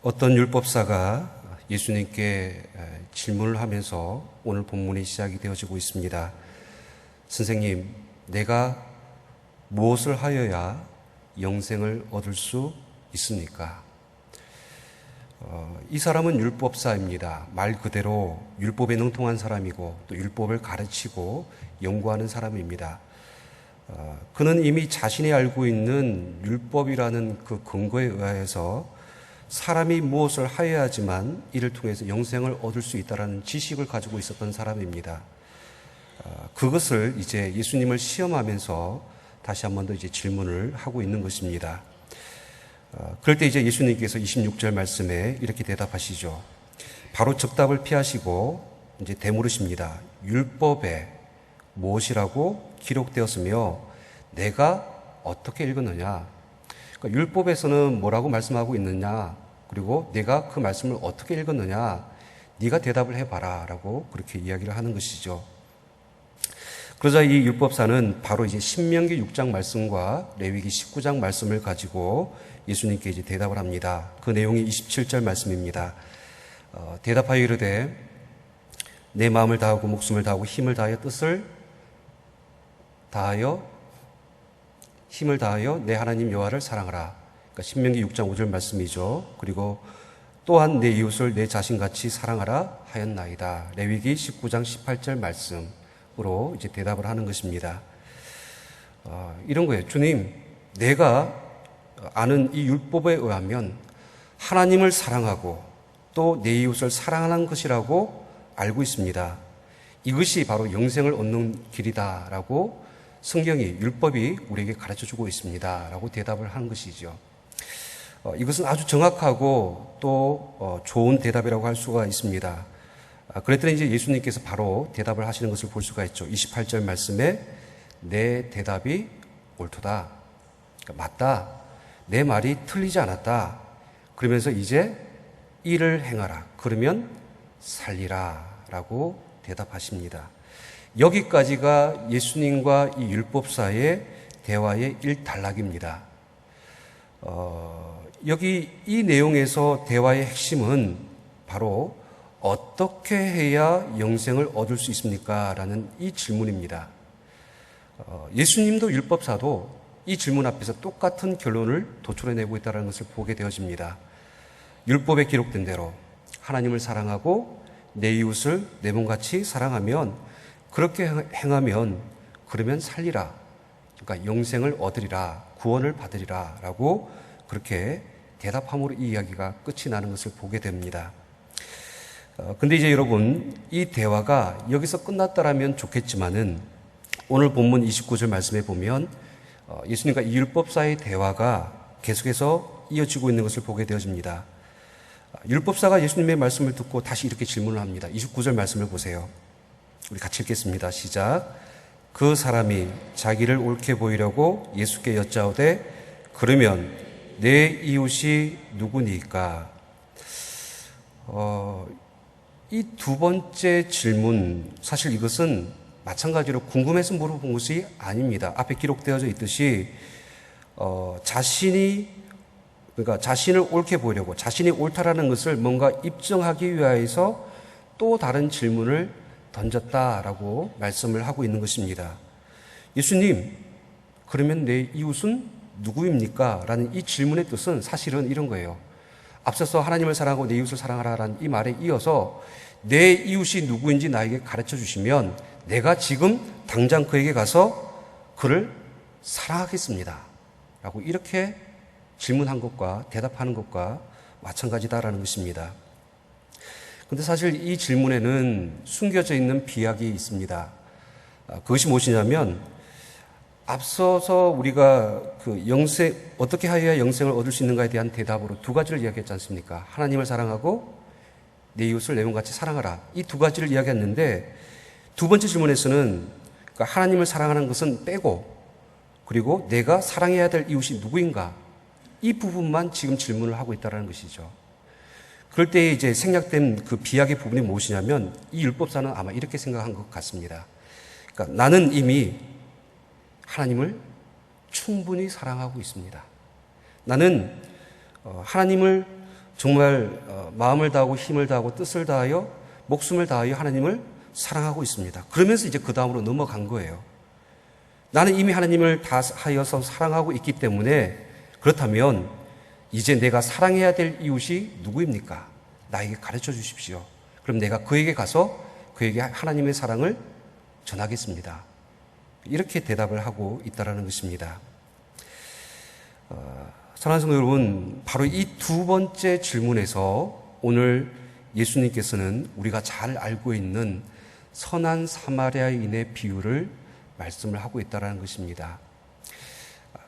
어떤 율법사가 예수님께 질문을 하면서 오늘 본문이 시작이 되어지고 있습니다. 선생님, 내가 무엇을 하여야 영생을 얻을 수 있습니까? 이 사람은 율법사입니다. 말 그대로 율법에 능통한 사람이고 또 율법을 가르치고 연구하는 사람입니다. 그는 이미 자신이 알고 있는 율법이라는 그 근거에 의하여서 사람이 무엇을 하여야지만 이를 통해서 영생을 얻을 수 있다는 지식을 가지고 있었던 사람입니다. 그것을 이제 예수님을 시험하면서 다시 한 번 더 이제 질문을 하고 있는 것입니다. 그럴 때 이제 예수님께서 26절 말씀에 이렇게 대답하시죠. 바로 적답을 피하시고 이제 되물으십니다. 율법에 무엇이라고 기록되었으며 내가 어떻게 읽었느냐? 그러니까 율법에서는 뭐라고 말씀하고 있느냐? 그리고 내가 그 말씀을 어떻게 읽었느냐? 네가 대답을 해봐라 라고 그렇게 이야기를 하는 것이죠. 그러자 이 율법사는 바로 이제 신명기 6장 말씀과 레위기 19장 말씀을 가지고 예수님께 이제 대답을 합니다. 그 내용이 27절 말씀입니다. 대답하여 이르되 내 마음을 다하고 목숨을 다하고 힘을 다하여 힘을 다하여 내 하나님 여호와를 사랑하라. 그러니까 신명기 6장 5절 말씀이죠. 그리고 또한 내 이웃을 내 자신같이 사랑하라 하였나이다. 레위기 19장 18절 말씀으로 이제 대답을 하는 것입니다. 이런 거예요. 주님, 내가 아는 이 율법에 의하면 하나님을 사랑하고 또 내 이웃을 사랑하는 것이라고 알고 있습니다. 이것이 바로 영생을 얻는 길이다라고 성경이, 율법이 우리에게 가르쳐주고 있습니다 라고 대답을 하는 것이죠. 이것은 아주 정확하고 또 좋은 대답이라고 할 수가 있습니다. 그랬더니 이제 예수님께서 바로 대답을 하시는 것을 볼 수가 있죠. 28절 말씀에 내 대답이 옳도다. 그러니까 맞다. 내 말이 틀리지 않았다. 그러면서 이제 이를 행하라. 그러면 살리라 라고 대답하십니다. 여기까지가 예수님과 이 율법사의 대화의 일단락입니다. 여기 이 내용에서 대화의 핵심은 바로 어떻게 해야 영생을 얻을 수 있습니까? 라는 이 질문입니다. 예수님도 율법사도 이 질문 앞에서 똑같은 결론을 도출해내고 있다는 것을 보게 되어집니다. 율법에 기록된 대로 하나님을 사랑하고 내 이웃을 내 몸같이 사랑하면, 그렇게 행하면 그러면 살리라. 그러니까 영생을 얻으리라, 구원을 받으리라 라고 그렇게 대답함으로 이 이야기가 끝이 나는 것을 보게 됩니다. 근데 이제 여러분, 이 대화가 여기서 끝났다라면 좋겠지만은 오늘 본문 29절 말씀에 보면 예수님과 이 율법사의 대화가 계속해서 이어지고 있는 것을 보게 되어집니다. 율법사가 예수님의 말씀을 듣고 다시 이렇게 질문을 합니다. 29절 말씀을 보세요. 우리 같이 읽겠습니다. 시작. 그 사람이 자기를 옳게 보이려고 예수께 여짜오되 그러면 내 이웃이 누구니까? 이 두 번째 질문, 사실 이것은 마찬가지로 궁금해서 물어본 것이 아닙니다. 앞에 기록되어져 있듯이 자신을 옳게 보이려고, 자신이 옳다라는 것을 뭔가 입증하기 위하여서 또 다른 질문을 던졌다라고 말씀을 하고 있는 것입니다. 예수님, 그러면 내 이웃은 누구입니까? 라는 이 질문의 뜻은 사실은 이런 거예요. 앞서서 하나님을 사랑하고 내 이웃을 사랑하라라는 이 말에 이어서 내 이웃이 누구인지 나에게 가르쳐 주시면 내가 지금 당장 그에게 가서 그를 사랑하겠습니다 라고 이렇게 질문한 것과 대답하는 것과 마찬가지다라는 것입니다. 그런데 사실 이 질문에는 숨겨져 있는 비약이 있습니다. 그것이 무엇이냐면, 앞서서 우리가 어떻게 하여야 영생을 얻을 수 있는가에 대한 대답으로 두 가지를 이야기했지 않습니까? 하나님을 사랑하고 내 이웃을 내 몸같이 사랑하라. 이 두 가지를 이야기했는데, 두 번째 질문에서는 그러니까 하나님을 사랑하는 것은 빼고, 그리고 내가 사랑해야 될 이웃이 누구인가? 이 부분만 지금 질문을 하고 있다는 것이죠. 그럴 때 이제 생략된 그 비약의 부분이 무엇이냐면, 이 율법사는 아마 이렇게 생각한 것 같습니다. 그러니까 나는 이미 하나님을 충분히 사랑하고 있습니다. 나는 하나님을 정말 마음을 다하고 힘을 다하고 뜻을 다하여 목숨을 다하여 하나님을 사랑하고 있습니다. 그러면서 이제 그 다음으로 넘어간 거예요. 나는 이미 하나님을 다하여서 사랑하고 있기 때문에 그렇다면 이제 내가 사랑해야 될 이웃이 누구입니까? 나에게 가르쳐 주십시오. 그럼 내가 그에게 가서 그에게 하나님의 사랑을 전하겠습니다. 이렇게 대답을 하고 있다는 것입니다. 사랑하는 성도 여러분, 바로 이 두 번째 질문에서 오늘 예수님께서는 우리가 잘 알고 있는 선한 사마리아인의 비유를 말씀을 하고 있다는 것입니다.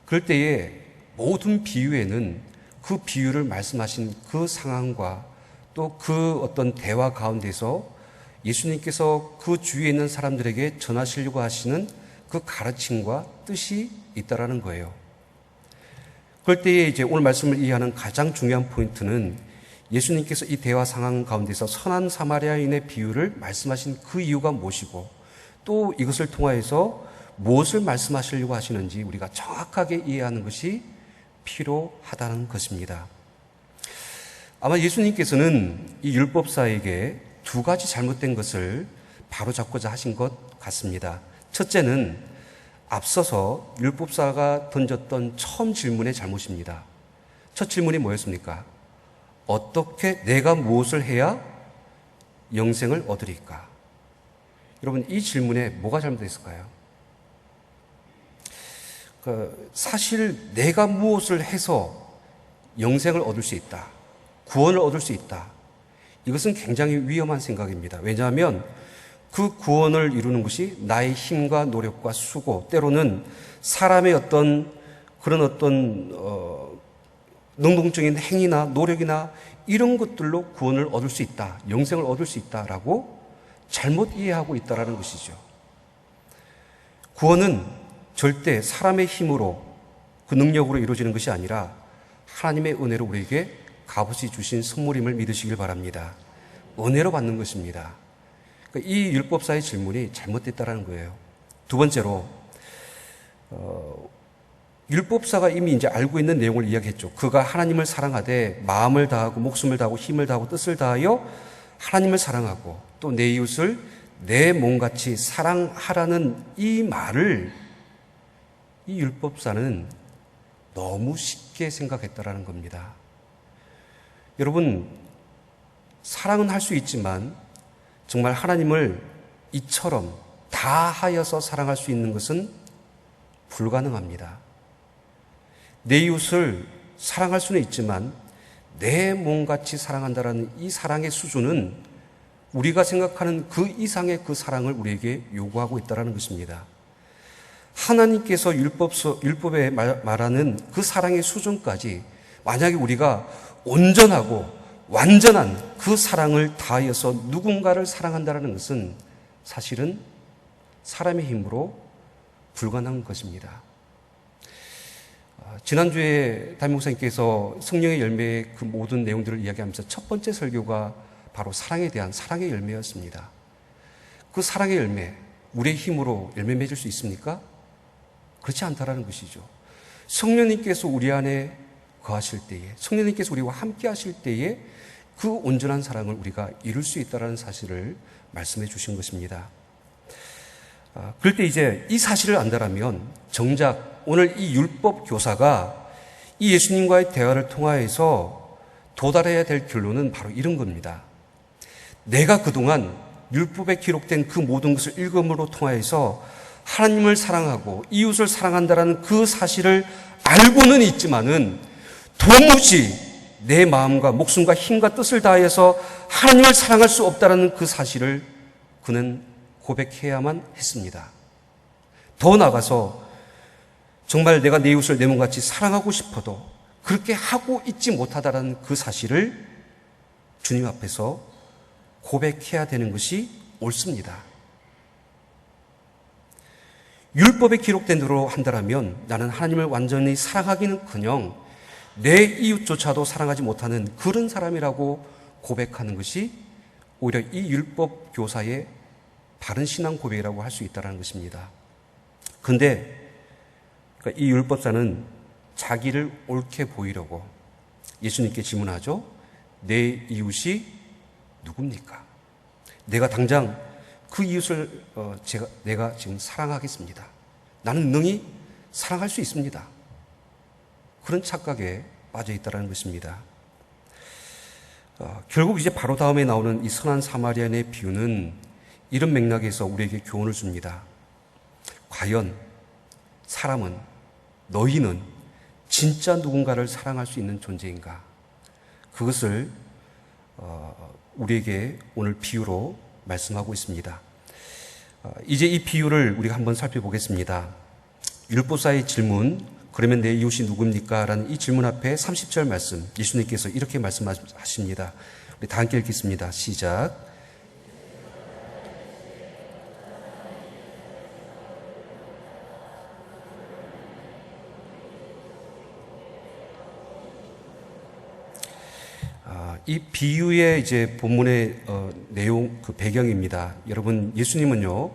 그럴 때에 모든 비유에는 그 비유를 말씀하신 그 상황과 또 그 어떤 대화 가운데서 예수님께서 그 주위에 있는 사람들에게 전하시려고 하시는 그 가르침과 뜻이 있다라는 거예요. 그럴 때에 이제 오늘 말씀을 이해하는 가장 중요한 포인트는 예수님께서 이 대화 상황 가운데서 선한 사마리아인의 비유를 말씀하신 그 이유가 무엇이고 또 이것을 통하여서 무엇을 말씀하시려고 하시는지 우리가 정확하게 이해하는 것이 필요하다는 것입니다. 아마 예수님께서는 이 율법사에게 두 가지 잘못된 것을 바로잡고자 하신 것 같습니다. 첫째는 앞서서 율법사가 던졌던 처음 질문의 잘못입니다. 첫 질문이 뭐였습니까? 어떻게 내가 무엇을 해야 영생을 얻으리까? 여러분, 이 질문에 뭐가 잘못됐을까요? 사실 내가 무엇을 해서 영생을 얻을 수 있다, 구원을 얻을 수 있다, 이것은 굉장히 위험한 생각입니다. 왜냐하면 그 구원을 이루는 것이 나의 힘과 노력과 수고, 때로는 사람의 그런 능동적인 행위나 노력이나 이런 것들로 구원을 얻을 수 있다, 영생을 얻을 수 있다라고 잘못 이해하고 있다는 것이죠. 구원은 절대 사람의 힘으로 그 능력으로 이루어지는 것이 아니라 하나님의 은혜로 우리에게 값없이 주신 선물임을 믿으시길 바랍니다. 은혜로 받는 것입니다. 그러니까 이 율법사의 질문이 잘못됐다는 거예요. 두 번째로 율법사가 이미 이제 알고 있는 내용을 이야기했죠. 그가 하나님을 사랑하되 마음을 다하고 목숨을 다하고 힘을 다하고 뜻을 다하여 하나님을 사랑하고 또 내 이웃을 내 몸같이 사랑하라는 이 말을 이 율법사는 너무 쉽게 생각했다라는 겁니다. 여러분, 사랑은 할 수 있지만 정말 하나님을 이처럼 다하여서 사랑할 수 있는 것은 불가능합니다. 내 이웃을 사랑할 수는 있지만 내 몸같이 사랑한다라는 이 사랑의 수준은 우리가 생각하는 그 이상의 그 사랑을 우리에게 요구하고 있다는 것입니다. 하나님께서 율법에 말하는 그 사랑의 수준까지 만약에 우리가 온전하고 완전한 그 사랑을 다하여서 누군가를 사랑한다는 것은 사실은 사람의 힘으로 불가능한 것입니다. 지난주에 담임 목사님께서 성령의 열매의 그 모든 내용들을 이야기하면서 첫 번째 설교가 바로 사랑에 대한 사랑의 열매였습니다. 그 사랑의 열매, 우리의 힘으로 열매 맺을 수 있습니까? 그렇지 않다라는 것이죠. 성령님께서 우리 안에 거하실 때에, 성령님께서 우리와 함께 하실 때에 그 온전한 사랑을 우리가 이룰 수 있다는 사실을 말씀해 주신 것입니다. 그럴 때 이제 이 사실을 안다라면 정작 오늘 이 율법 교사가 이 예수님과의 대화를 통하여서 도달해야 될 결론은 바로 이런 겁니다. 내가 그동안 율법에 기록된 그 모든 것을 읽음으로 통하여서 하나님을 사랑하고 이웃을 사랑한다라는 그 사실을 알고는 있지만은 도무지 내 마음과 목숨과 힘과 뜻을 다해서 하나님을 사랑할 수 없다라는 그 사실을 그는 고백해야만 했습니다. 더 나아가서 정말 내가 내 이웃을 내 몸같이 사랑하고 싶어도 그렇게 하고 있지 못하다라는 그 사실을 주님 앞에서 고백해야 되는 것이 옳습니다. 율법에 기록된 대로 한다면 나는 하나님을 완전히 사랑하기는커녕 내 이웃조차도 사랑하지 못하는 그런 사람이라고 고백하는 것이 오히려 이 율법 교사의 바른 신앙 고백이라고 할 수 있다는 것입니다. 그런데 이 율법사는 자기를 옳게 보이려고 예수님께 질문하죠. 내 이웃이 누굽니까? 내가 당장 그 이웃을 내가 지금 사랑하겠습니다. 나는 능히 사랑할 수 있습니다. 그런 착각에 빠져 있다는 것입니다. 결국 이제 바로 다음에 나오는 이 선한 사마리아인의 비유는 이런 맥락에서 우리에게 교훈을 줍니다. 과연 사람은, 너희는 진짜 누군가를 사랑할 수 있는 존재인가? 그것을 우리에게 오늘 비유로 말씀하고 있습니다. 이제 이 비유를 우리가 한번 살펴보겠습니다. 율법사의 질문, 그러면 내 이웃이 누굽니까? 라는 이 질문 앞에 30절 말씀, 예수님께서 이렇게 말씀하십니다. 우리 다 함께 읽겠습니다. 시작. 이 비유의 이제 본문의 내용, 그 배경입니다. 여러분, 예수님은요,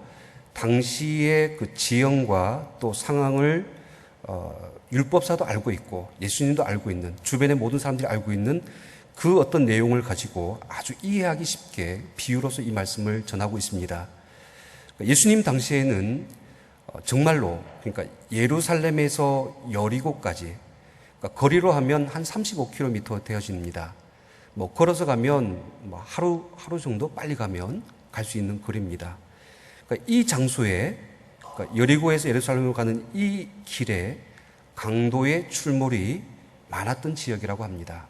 당시의 그 지형과 또 상황을 율법사도 알고 있고 예수님도 알고 있는, 주변의 모든 사람들이 알고 있는 그 어떤 내용을 가지고 아주 이해하기 쉽게 비유로서 이 말씀을 전하고 있습니다. 예수님 당시에는 정말로, 그러니까 예루살렘에서 여리고까지, 그러니까 거리로 하면 한 35km 되어집니다. 걸어서 가면 하루 정도 빨리 가면 갈 수 있는 거리입니다. 그러니까 이 장소에, 그러니까 여리고에서 예루살렘으로 가는 이 길에 강도의 출몰이 많았던 지역이라고 합니다.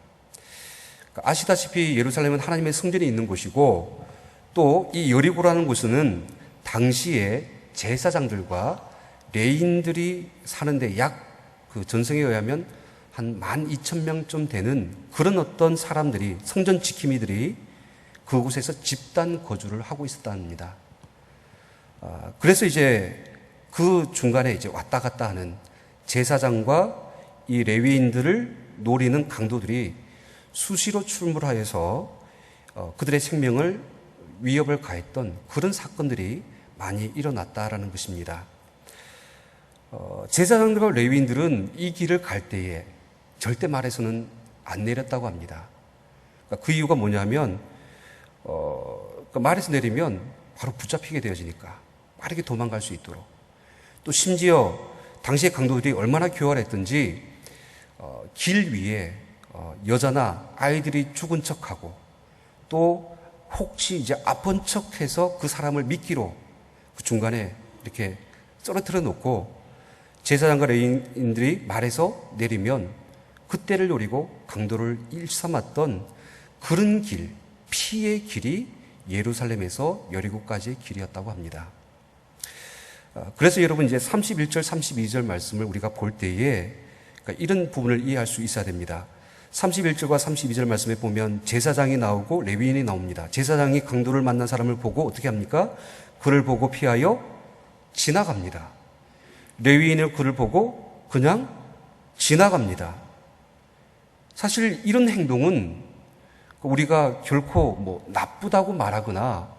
그러니까 아시다시피 예루살렘은 하나님의 성전이 있는 곳이고, 또 이 여리고라는 곳은 당시에 제사장들과 레인들이 사는데 약 그 전성에 의하면 한 12,000명쯤 되는 그런 어떤 사람들이, 성전 지킴이들이 그곳에서 집단 거주를 하고 있었답니다. 그래서 이제 그 중간에 이제 왔다 갔다 하는 제사장과 이 레위인들을 노리는 강도들이 수시로 출몰하여서 그들의 생명을 위협을 가했던 그런 사건들이 많이 일어났다라는 것입니다. 제사장들과 레위인들은 이 길을 갈 때에 절대 말에서는 안 내렸다고 합니다. 그러니까 그 이유가 뭐냐면 그러니까 말에서 내리면 바로 붙잡히게 되어지니까 빠르게 도망갈 수 있도록, 또 심지어 당시의 강도들이 얼마나 교활했던지 길 위에 여자나 아이들이 죽은 척하고, 또 혹시 이제 아픈 척해서 그 사람을 미끼로 그 중간에 이렇게 쓰러뜨려 놓고 제사장과 레위인들이 말에서 내리면 그때를 노리고 강도를 일삼았던 그런 길, 피의 길이 예루살렘에서 여리고까지의 길이었다고 합니다. 그래서 여러분 이제 31절, 32절 말씀을 우리가 볼 때에 그러니까 이런 부분을 이해할 수 있어야 됩니다. 31절과 32절 말씀에 보면 제사장이 나오고 레위인이 나옵니다. 제사장이 강도를 만난 사람을 보고 어떻게 합니까? 그를 보고 피하여 지나갑니다. 레위인은 그를 보고 그냥 지나갑니다. 사실 이런 행동은 우리가 결코 나쁘다고 말하거나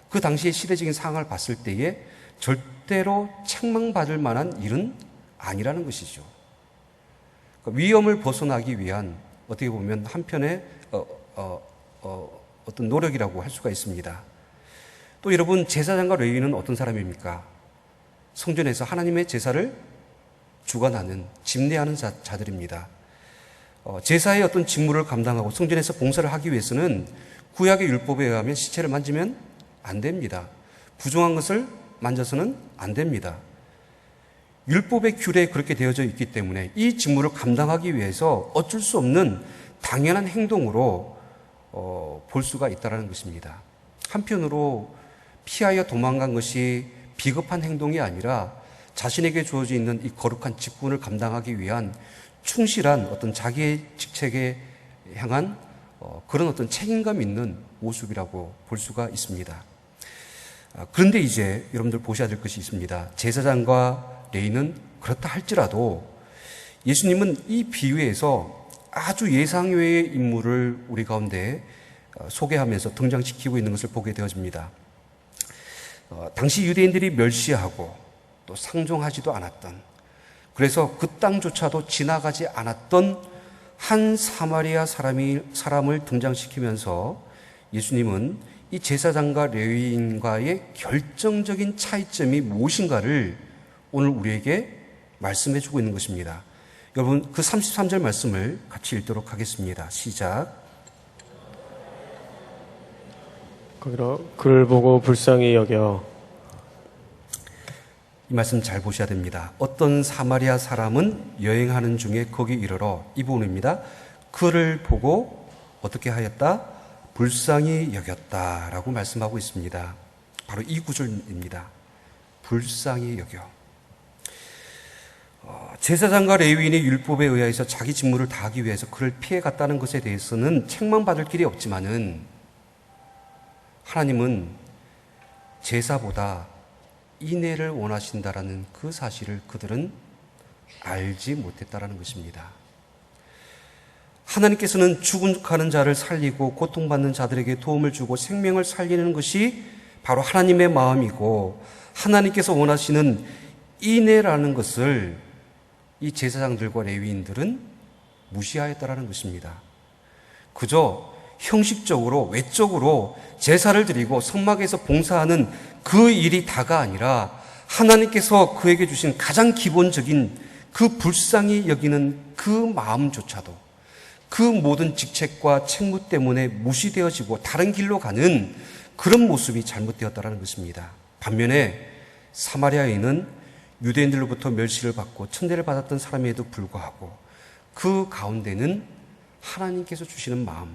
그 당시의 시대적인 상황을 봤을 때에 절대로 책망받을 만한 일은 아니라는 것이죠. 그러니까 위험을 벗어나기 위한 어떻게 보면 한편의 어떤 노력이라고 할 수가 있습니다. 또 여러분, 제사장과 레위인은 어떤 사람입니까? 성전에서 하나님의 제사를 주관하는, 집례하는 자들입니다. 제사의 어떤 직무를 감당하고 성전에서 봉사를 하기 위해서는 구약의 율법에 의하면 시체를 만지면 안 됩니다. 부정한 것을 만져서는 안 됩니다. 율법의 규례에 그렇게 되어져 있기 때문에 이 직무를 감당하기 위해서 어쩔 수 없는 당연한 행동으로 볼 수가 있다는 것입니다. 한편으로 피하여 도망간 것이 비겁한 행동이 아니라 자신에게 주어져 있는 이 거룩한 직분을 감당하기 위한 충실한 어떤 자기의 직책에 향한 그런 어떤 책임감 있는 모습이라고 볼 수가 있습니다. 그런데 이제 여러분들 보셔야 될 것이 있습니다. 제사장과 레위인은 그렇다 할지라도 예수님은 이 비유에서 아주 예상외의 인물을 우리 가운데 소개하면서 등장시키고 있는 것을 보게 되어집니다. 당시 유대인들이 멸시하고 또 상종하지도 않았던, 그래서 그 땅조차도 지나가지 않았던 한 사마리아 사람을 등장시키면서 예수님은 이 제사장과 레위인과의 결정적인 차이점이 무엇인가를 오늘 우리에게 말씀해 주고 있는 것입니다. 여러분, 그 33절 말씀을 같이 읽도록 하겠습니다. 시작. 거기로 그를 보고 불쌍히 여겨. 이 말씀 잘 보셔야 됩니다. 어떤 사마리아 사람은 여행하는 중에 거기 이르러, 이 부분입니다. 그를 보고 어떻게 하였다? 불쌍히 여겼다라고 말씀하고 있습니다. 바로 이 구절입니다. 불쌍히 여겨. 제사장과 레위인이 율법에 의해서 자기 직무를 다하기 위해서 그를 피해갔다는 것에 대해서는 책망받을 길이 없지만은 하나님은 제사보다 인애를 원하신다라는 그 사실을 그들은 알지 못했다라는 것입니다. 하나님께서는 죽어가는 자를 살리고 고통받는 자들에게 도움을 주고 생명을 살리는 것이 바로 하나님의 마음이고, 하나님께서 원하시는 인애라는 것을 이 제사장들과 레위인들은 무시하였다라는 것입니다. 그저 형식적으로 외적으로 제사를 드리고 성막에서 봉사하는 그 일이 다가 아니라 하나님께서 그에게 주신 가장 기본적인 그 불쌍히 여기는 그 마음조차도 그 모든 직책과 책무 때문에 무시되어지고 다른 길로 가는 그런 모습이 잘못되었다는 것입니다. 반면에 사마리아인은 유대인들로부터 멸시를 받고 천대를 받았던 사람에도 불구하고 그 가운데는 하나님께서 주시는 마음,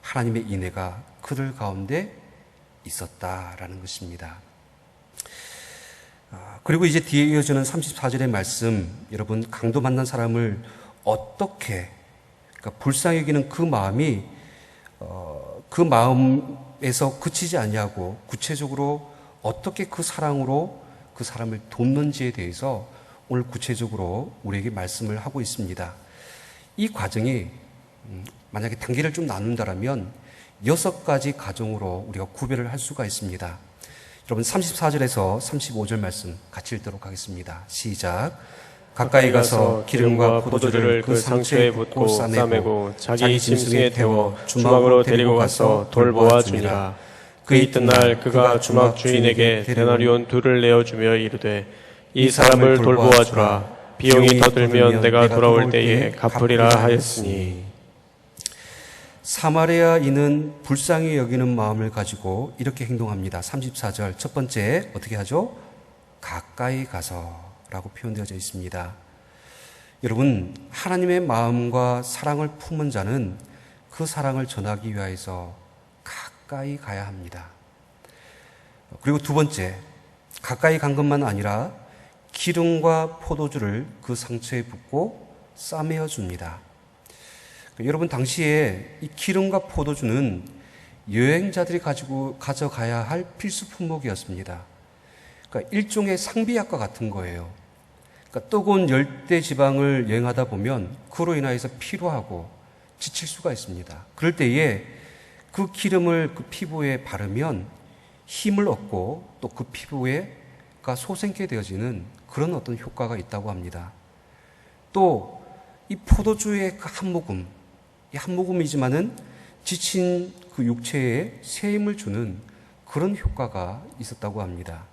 하나님의 인애가 그들 가운데 있었다라는 것입니다. 그리고 이제 뒤에 이어지는 34절의 말씀, 여러분, 강도 만난 사람을 어떻게, 그러니까 불쌍히 여기는 그 마음이 그 마음에서 그치지 않냐고 구체적으로 어떻게 그 사랑으로 그 사람을 돕는지에 대해서 오늘 구체적으로 우리에게 말씀을 하고 있습니다. 이 과정이 만약에 단계를 좀 나눈다면 6가지 가정으로 우리가 구별을 할 수가 있습니다. 여러분, 34절에서 35절 말씀 같이 읽도록 하겠습니다. 시작. 가까이 가서 기름과 포도주를 그 상처에 붓고 싸매고 자기 짐승에 태워 주막으로 데리고 가서 돌보아 주니라. 그 이튿날 그가 주막 주인에게 데나리온 2를 내어주며 이르되, 이 사람을 돌보아 주라. 비용이 더 들면 내가 돌아올 때에 갚으리라 하였으니. 사마리아인은 불쌍히 여기는 마음을 가지고 이렇게 행동합니다. 34절 첫 번째 어떻게 하죠? 가까이 가서 라고 표현되어져 있습니다. 여러분, 하나님의 마음과 사랑을 품은 자는 그 사랑을 전하기 위해서 가까이 가야 합니다. 그리고 두 번째, 가까이 간 것만 아니라 기름과 포도주를 그 상처에 붓고 싸매어 줍니다. 여러분, 당시에 이 기름과 포도주는 여행자들이 가져가야 할 필수 품목이었습니다. 그러니까 일종의 상비약과 같은 거예요. 그러니까 뜨거운 열대 지방을 여행하다 보면 그로 인하여서 피로하고 지칠 수가 있습니다. 그럴 때에 그 기름을 그 피부에 바르면 힘을 얻고 또 그 피부가 솟게 되어지는 그런 어떤 효과가 있다고 합니다. 또 이 포도주의 그 한 모금, 이 한 모금이지만은 지친 그 육체에 새 힘을 주는 그런 효과가 있었다고 합니다.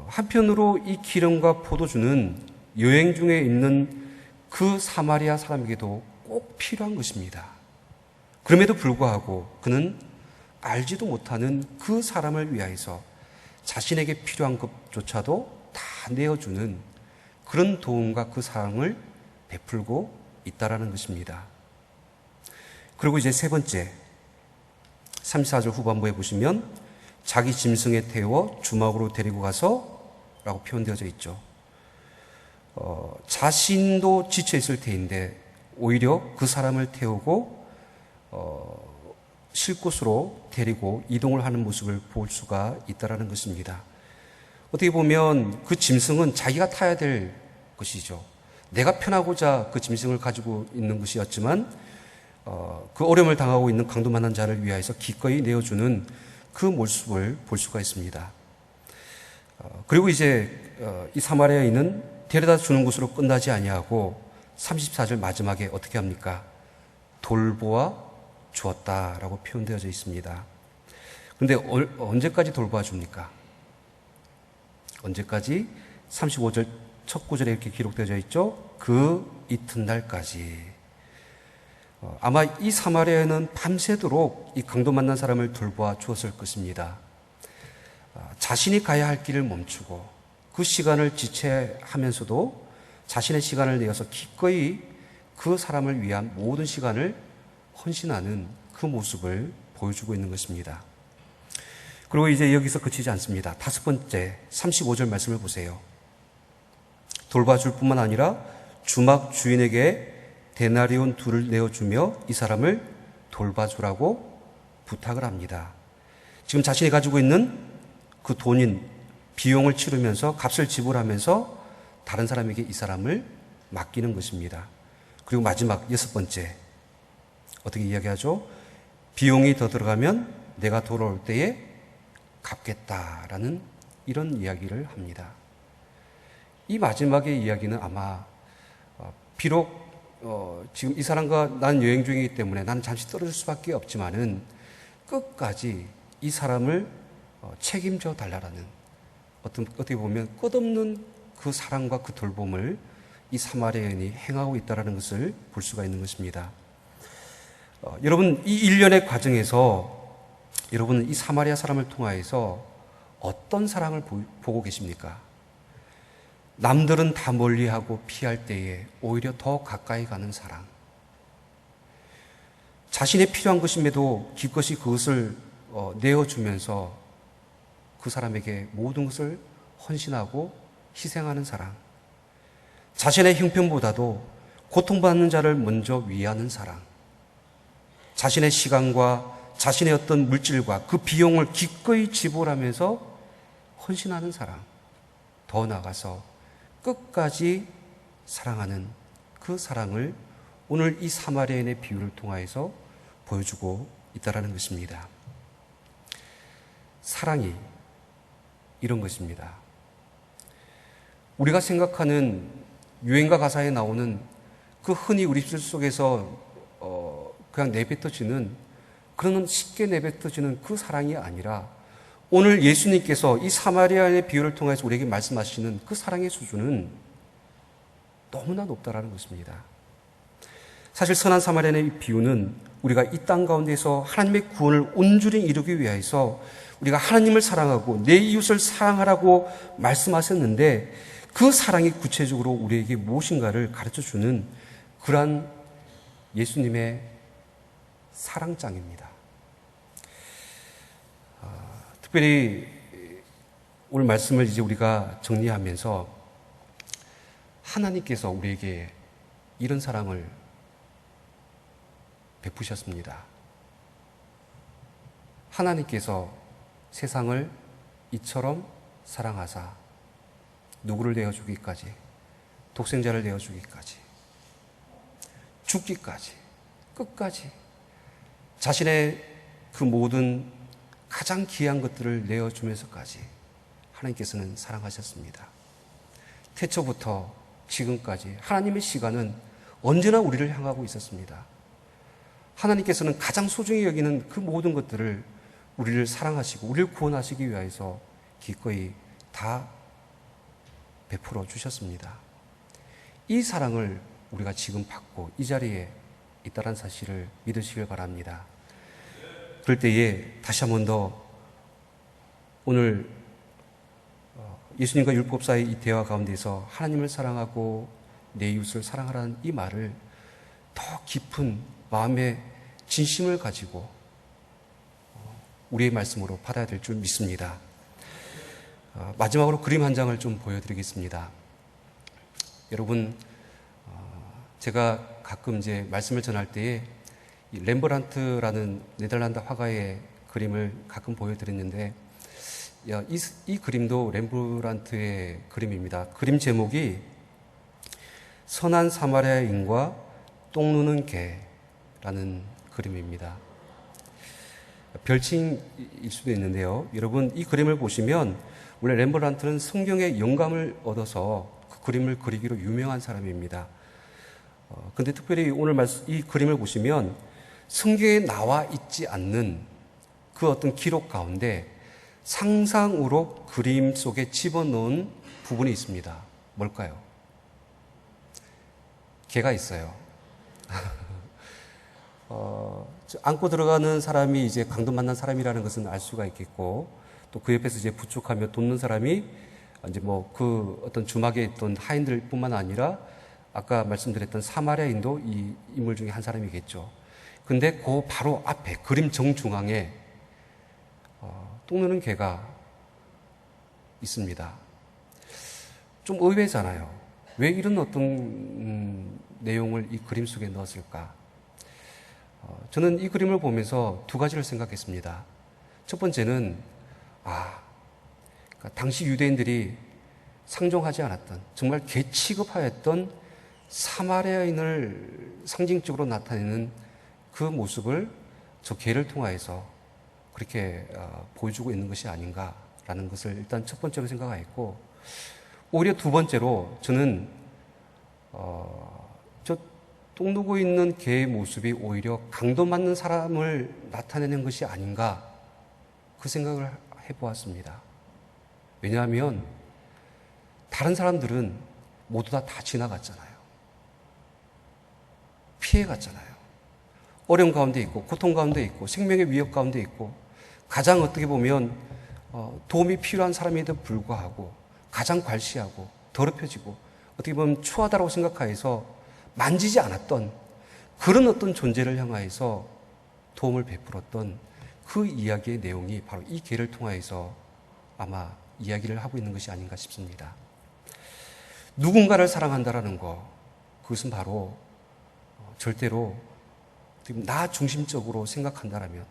한편으로 이 기름과 포도주는 여행 중에 있는 그 사마리아 사람에게도 꼭 필요한 것입니다. 그럼에도 불구하고 그는 알지도 못하는 그 사람을 위하여서 자신에게 필요한 것조차도 다 내어주는 그런 도움과 그 사랑을 베풀고 있다라는 것입니다. 그리고 이제 세 번째, 34절 후반부에 보시면 자기 짐승에 태워 주막으로 데리고 가서 라고 표현되어져 있죠. 자신도 지쳐 있을 테인데 오히려 그 사람을 태우고 쉴 곳으로 데리고 이동을 하는 모습을 볼 수가 있다는 것입니다. 어떻게 보면 그 짐승은 자기가 타야 될 것이죠. 내가 편하고자 그 짐승을 가지고 있는 것이었지만 그 어려움을 당하고 있는 강도 만난 자를 위하여서 기꺼이 내어주는 그 모습을 볼 수가 있습니다. 그리고 이제 이 사마리아인은 데려다 주는 것으로 끝나지 아니하고 34절 마지막에 어떻게 합니까? 돌보아 주었다라고 표현되어져 있습니다. 그런데 언제까지 돌보아 줍니까? 언제까지? 35절 첫 구절에 이렇게 기록되어져 있죠. 그 이튿날까지. 아마 이 사마리아에는 밤새도록 이 강도 만난 사람을 돌보아 주었을 것입니다. 자신이 가야 할 길을 멈추고 그 시간을 지체하면서도 자신의 시간을 내어서 기꺼이 그 사람을 위한 모든 시간을 헌신하는 그 모습을 보여주고 있는 것입니다. 그리고 이제 여기서 그치지 않습니다. 다섯 번째 35절 말씀을 보세요. 돌봐줄 뿐만 아니라 주막 주인에게 데나리온 2를 내어주며 이 사람을 돌봐주라고 부탁을 합니다. 지금 자신이 가지고 있는 그 돈인 비용을 치르면서 값을 지불하면서 다른 사람에게 이 사람을 맡기는 것입니다. 그리고 마지막 여섯 번째 어떻게 이야기하죠? 비용이 더 들어가면 내가 돌아올 때에 갚겠다라는 이런 이야기를 합니다. 이 마지막의 이야기는 아마 비록 지금 이 사람과 난 여행 중이기 때문에 나는 잠시 떨어질 수밖에 없지만은 끝까지 이 사람을 책임져 달라라는 어떻게 보면 끝없는 그 사랑과 그 돌봄을 이 사마리아인이 행하고 있다는 것을 볼 수가 있는 것입니다. 여러분 이 일련의 과정에서 여러분은 이 사마리아 사람을 통하여서 어떤 사랑을 보고 계십니까? 남들은 다 멀리하고 피할 때에 오히려 더 가까이 가는 사랑. 자신의 필요한 것임에도 기꺼이 그것을 내어주면서 그 사람에게 모든 것을 헌신하고 희생하는 사랑. 자신의 형편보다도 고통받는 자를 먼저 위하는 사랑. 자신의 시간과 자신의 어떤 물질과 그 비용을 기꺼이 지불하면서 헌신하는 사랑. 더 나아가서 끝까지 사랑하는 그 사랑을 오늘 이 사마리아인의 비유를 통하여서 보여주고 있다는 것입니다. 사랑이 이런 것입니다. 우리가 생각하는 유행가 가사에 나오는 그 흔히 우리 입술 속에서 그냥 내뱉어지는 그런 쉽게 내뱉어지는 그 사랑이 아니라 오늘 예수님께서 이 사마리아의 비유를 통해서 우리에게 말씀하시는 그 사랑의 수준은 너무나 높다라는 것입니다. 사실 선한 사마리아의 비유는 우리가 이 땅 가운데서 하나님의 구원을 온전히 이루기 위해서 우리가 하나님을 사랑하고 내 이웃을 사랑하라고 말씀하셨는데 그 사랑이 구체적으로 우리에게 무엇인가를 가르쳐주는 그러한 예수님의 사랑장입니다. 특별히 오늘 말씀을 이제 우리가 정리하면서 하나님께서 우리에게 이런 사랑을 베푸셨습니다. 하나님께서 세상을 이처럼 사랑하사 누구를 내어주기까지, 독생자를 내어주기까지, 죽기까지, 끝까지 자신의 그 모든 가장 귀한 것들을 내어주면서까지 하나님께서는 사랑하셨습니다. 태초부터 지금까지 하나님의 시간은 언제나 우리를 향하고 있었습니다. 하나님께서는 가장 소중히 여기는 그 모든 것들을 우리를 사랑하시고 우리를 구원하시기 위해서 기꺼이 다 베풀어 주셨습니다. 이 사랑을 우리가 지금 받고 이 자리에 있다는 사실을 믿으시길 바랍니다. 그럴 때에 다시 한 번 더 오늘 예수님과 율법사의 이 대화 가운데서 하나님을 사랑하고 내 이웃을 사랑하라는 이 말을 더 깊은 마음의 진심을 가지고 우리의 말씀으로 받아야 될 줄 믿습니다. 마지막으로 그림 한 장을 좀 보여드리겠습니다. 여러분, 제가 가끔 이제 말씀을 전할 때에 이 렘브란트라는 네덜란드 화가의 그림을 가끔 보여드렸는데 이 그림도 렘브란트의 그림입니다. 그림 제목이 선한 사마리아인과 똥 누는 개라는 그림입니다. 별칭일 수도 있는데요. 여러분 이 그림을 보시면 원래 렘브란트는 성경의 영감을 얻어서 그 그림을 그리기로 유명한 사람입니다. 근데 특별히 오늘 이 그림을 보시면 성경에 나와 있지 않는 그 어떤 기록 가운데 상상으로 그림 속에 집어넣은 부분이 있습니다. 뭘까요? 개가 있어요. 안고 들어가는 사람이 이제 강도 만난 사람이라는 것은 알 수가 있겠고, 또 그 옆에서 이제 부축하며 돕는 사람이 이제 뭐 그 어떤 주막에 있던 하인들뿐만 아니라 아까 말씀드렸던 사마리아인도 이 인물 중에 한 사람이겠죠. 근데 그 바로 앞에 그림 정중앙에 똥 누는 개가 있습니다. 좀 의외잖아요. 왜 이런 어떤 내용을 이 그림 속에 넣었을까? 저는 이 그림을 보면서 두 가지를 생각했습니다. 첫 번째는 그러니까 당시 유대인들이 상종하지 않았던, 정말 개 취급하였던 사마리아인을 상징적으로 나타내는 그 모습을 저 개를 통하여서 그렇게 보여주고 있는 것이 아닌가라는 것을 일단 첫 번째로 생각하였고, 오히려 두 번째로 저는 저 똥 누고 있는 개의 모습이 오히려 강도 맞는 사람을 나타내는 것이 아닌가, 그 생각을 해보았습니다. 왜냐하면 다른 사람들은 모두 다 지나갔잖아요. 피해갔잖아요. 어려움 가운데 있고, 고통 가운데 있고, 생명의 위협 가운데 있고, 가장 어떻게 보면 도움이 필요한 사람에도 불구하고 가장 괄시하고 더럽혀지고 어떻게 보면 추하다고 생각하여서 만지지 않았던 그런 어떤 존재를 향하여서 도움을 베풀었던 그 이야기의 내용이 바로 이 개를 통하여서 아마 이야기를 하고 있는 것이 아닌가 싶습니다. 누군가를 사랑한다라는 것, 그것은 바로 절대로 나 중심적으로 생각한다라면,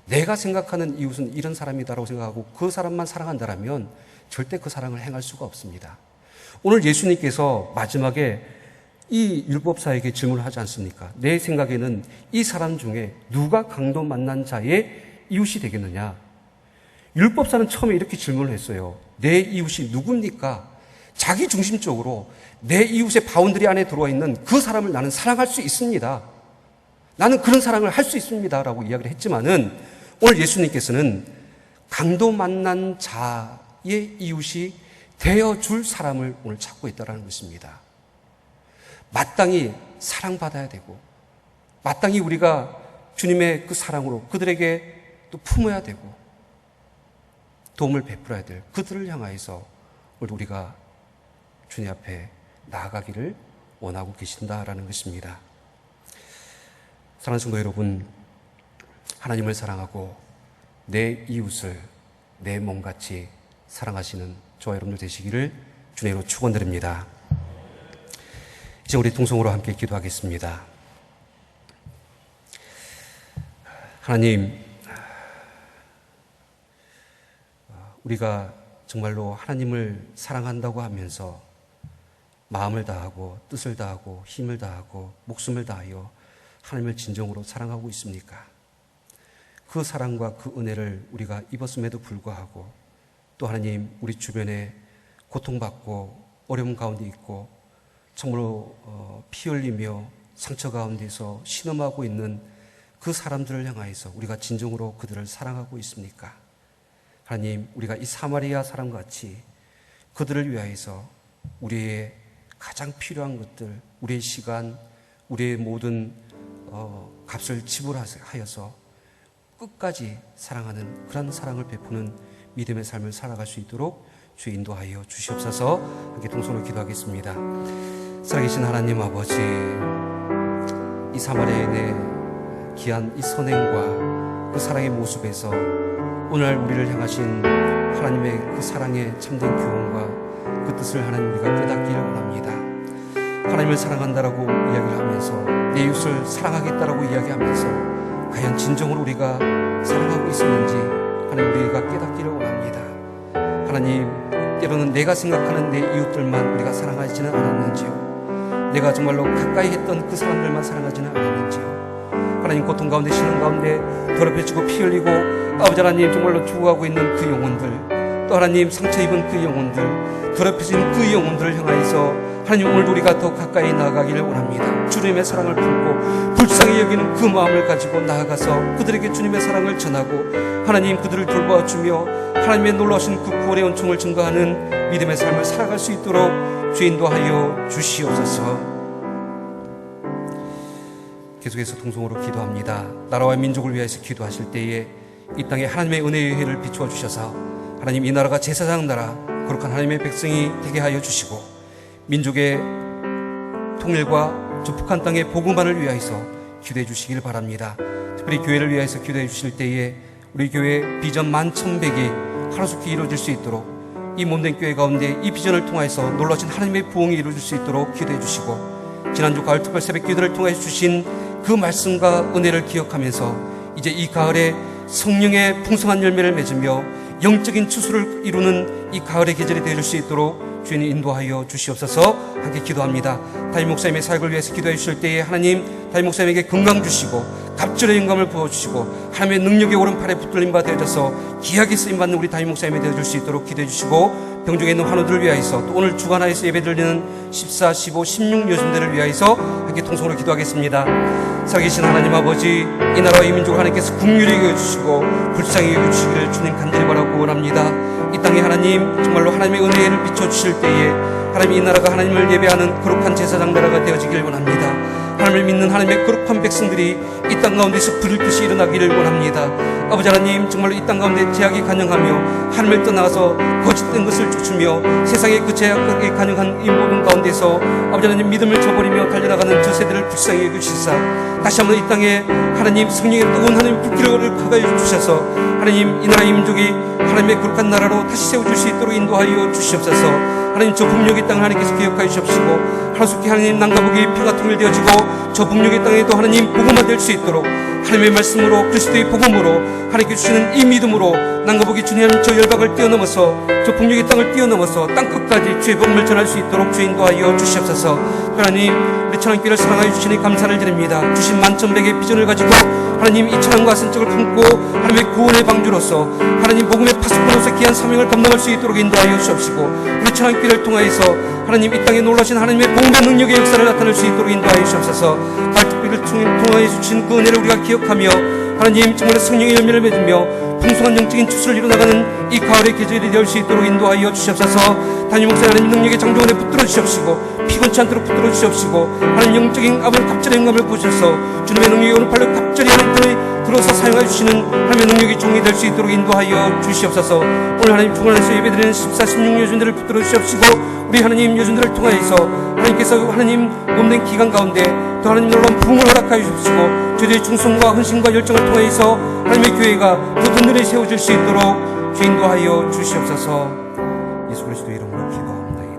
내가 생각하는 이웃은 이런 사람이다라고 생각하고 그 사람만 사랑한다라면 절대 그 사랑을 행할 수가 없습니다. 오늘 예수님께서 마지막에 이 율법사에게 질문을 하지 않습니까? 내 생각에는 이 사람 중에 누가 강도 만난 자의 이웃이 되겠느냐? 율법사는 처음에 이렇게 질문을 했어요. 내 이웃이 누굽니까? 자기 중심적으로 내 이웃의 바운드리 안에 들어와 있는 그 사람을 나는 사랑할 수 있습니다. 나는 그런 사랑을 할 수 있습니다. 라고 이야기를 했지만은 오늘 예수님께서는 강도 만난 자의 이웃이 되어줄 사람을 오늘 찾고 있다는 것입니다. 마땅히 사랑받아야 되고, 마땅히 우리가 주님의 그 사랑으로 그들에게 또 품어야 되고, 도움을 베풀어야 될 그들을 향하여서 오늘 우리가 주님 앞에 나아가기를 원하고 계신다라는 것입니다. 사랑하는 성도 여러분, 하나님을 사랑하고 내 이웃을 내 몸같이 사랑하시는 저와 여러분들 되시기를 주님으로 축원드립니다. 이제 우리 통성으로 함께 기도하겠습니다. 하나님, 우리가 정말로 하나님을 사랑한다고 하면서 마음을 다하고 뜻을 다하고 힘을 다하고 목숨을 다하여 하나님을 진정으로 사랑하고 있습니까? 그 사랑과 그 은혜를 우리가 입었음에도 불구하고 또 하나님, 우리 주변에 고통받고 어려움 가운데 있고 정말로 피 흘리며 상처 가운데서 신음하고 있는 그 사람들을 향하여서 우리가 진정으로 그들을 사랑하고 있습니까? 하나님, 우리가 이 사마리아 사람같이 그들을 위하여서 우리의 가장 필요한 것들, 우리의 시간, 우리의 모든 값을 지불하여서 끝까지 사랑하는 그런 사랑을 베푸는 믿음의 삶을 살아갈 수 있도록 주 인도하여 주시옵소서. 함께 동성으로 기도하겠습니다. 살아계신 하나님 아버지, 이 사마리아인의 귀한 이 선행과 그 사랑의 모습에서 오늘 우리를 향하신 하나님의 그 사랑의 참된 교훈과 그 뜻을 하나님 우리가 깨닫기를 원합니다. 하나님을 사랑한다라고 이야기를 하면서 내 이웃을 사랑하겠다라고 이야기하면서 과연 진정으로 우리가 사랑하고 있었는지 하나님 우리가 깨닫기를 원합니다. 하나님, 때로는 내가 생각하는 내 이웃들만 우리가 사랑하지는 않았는지요, 내가 정말로 가까이 했던 그 사람들만 사랑하지는 않았는지요, 하나님 고통 가운데 신음 가운데 더럽혀지고 피 흘리고 아버지 하나님 정말로 죽어가고 있는 그 영혼들, 또 하나님 상처 입은 그 영혼들, 더럽혀진 그 영혼들을 향하여서 하나님 오늘도 우리가 더 가까이 나아가기를 원합니다. 주님의 사랑을 품고 불쌍히 여기는 그 마음을 가지고 나아가서 그들에게 주님의 사랑을 전하고 하나님 그들을 돌보아주며 하나님의 놀라우신 그 구원의 은총을 증거하는 믿음의 삶을 살아갈 수 있도록 주 인도하여 주시옵소서. 계속해서 통성으로 기도합니다. 나라와 민족을 위해서 기도하실 때에 이 땅에 하나님의 은혜의 해를 비추어 주셔서 하나님 이 나라가 제사장 나라 거룩한 하나님의 백성이 되게 하여 주시고 민족의 통일과 저 북한 땅의 복음만을 위하여서 기도해 주시길 바랍니다. 특별히 교회를 위하여서 기도해 주실 때에 우리 교회 비전 11,100이 하루속히 이루어질 수 있도록 이 몸된 교회 가운데 이 비전을 통하여서 놀라신 하나님의 부흥이 이루어질 수 있도록 기도해 주시고 지난주 가을 특별 새벽 기도를 통해 주신 그 말씀과 은혜를 기억하면서 이제 이 가을에 성령의 풍성한 열매를 맺으며 영적인 추수를 이루는 이 가을의 계절이 되어줄 수 있도록 주님 인도하여 주시옵소서. 함께 기도합니다. 담임 목사님의 사역을 위해서 기도해 주실 때에 하나님 담임 목사님에게 건강 주시고 갑절의 영감을 부어주시고 하나님의 능력의 오른팔에 붙들림 바 되어져서 귀하게 쓰임받는 우리 담임 목사님이 되어줄 수 있도록 기도해 주시고 병중에 있는 환우들을 위하여서 또 오늘 주간하에서 예배 드리는 14, 15, 16 요즘들을 위하여서 함께 통성으로 기도하겠습니다. 살아계신 하나님 아버지, 이 나라와 이 민족을 하나님께서 긍휼히 여겨주시고 불쌍히 여겨주시기를 주님 간절히 바라고 원합니다. 이 땅에 하나님 정말로 하나님의 은혜를 비춰주실 때에 하나님 이 나라가 하나님을 예배하는 거룩한 제사장 나라가 되어지길 원합니다. 하나님을 믿는 하나님의 거룩한 백성들이 이 땅 가운데서 부를 듯이 일어나기를 원합니다. 아버지 하나님 정말로 이 땅 가운데 제약이 간영하며 하나님을 떠나서 거짓된 것을 쫓으며 세상의 그 제약에 간영한 이 모든 가운데서 아버지 하나님 믿음을 저버리며 달려나가는 저 세대를 불쌍히 여기시사 다시 한번 이 땅에 하나님 성령의 뜨거운 하나님 불길을 가가여 주셔서 하나님 이 나라 이 민족이 하나님의 거룩한 나라로 다시 세워줄 수 있도록 인도하여 주시옵소서. 하나님 저 북녘의 땅을 하나님께서 기억하여 주시옵시고 하루속히 하나님 남과 북이 표가 통일되어지고 저 북녘의 땅에도 하나님 복음화 될 수 있도록 하나님의 말씀으로 그리스도의 복음으로 하나님께 주시는 이 믿음으로 남과 북이 주님 저 열박을 뛰어넘어서 저 북녘의 땅을 뛰어넘어서 땅끝까지 주의 복음을 전할 수 있도록 주 인도하여 주시옵소서. 하나님 우리 천안교회를 사랑하여 주시니 감사를 드립니다. 주신 만천백의 비전을 가지고 하나님 이 천안과 선적을 품고 하나님의 구원의 방주로서 하나님 복음의 파수꾼으로서 귀한 사명을 감당할 수 있도록 인도하여 주시옵시고 우리 천안교회를 통하여서 하나님 이 땅에 놀라신 하나님의 복음의 능력의 역사를 나타낼 수 있도록 인도하여 주시옵소서. 발특비를 통하여 주신 그 은혜를 우리가 기억하며 하나님 정말 성령의 열매를 맺으며 풍성한 영적인 추수를 이루어나가는 이 가을의 계절이 될 수 있도록 인도하여 주시옵소서. 담임 목사 하나님 능력의 장종원에 붙들어 주시옵시고 피곤치 않도록 붙들어 주시옵시고 하나님 영적인 아버지 갑절의 영감을 부으셔서 주님의 능력이 오른팔로 갑절이 하나님께 들어서 사용하여 주시는 하나님의 능력이 종이 될 수 있도록 인도하여 주시옵소서. 오늘 하나님 주간에서 예배드리는 14, 16 요즘들을 붙들어 주시옵시고 우리 하나님 요즘들을 통하여서 하나님께서 하나님 몸된 기간 가운데 또 하나님 놀라운 부흥을 허락하여 주시옵시고 주의 충성과 헌신과 열정을 통하여서 하나님의 교회가 더 든든히 세워질 수 있도록 주 인도하여 주시옵소서. 예수 그리스도의 이름으로 기도합니다.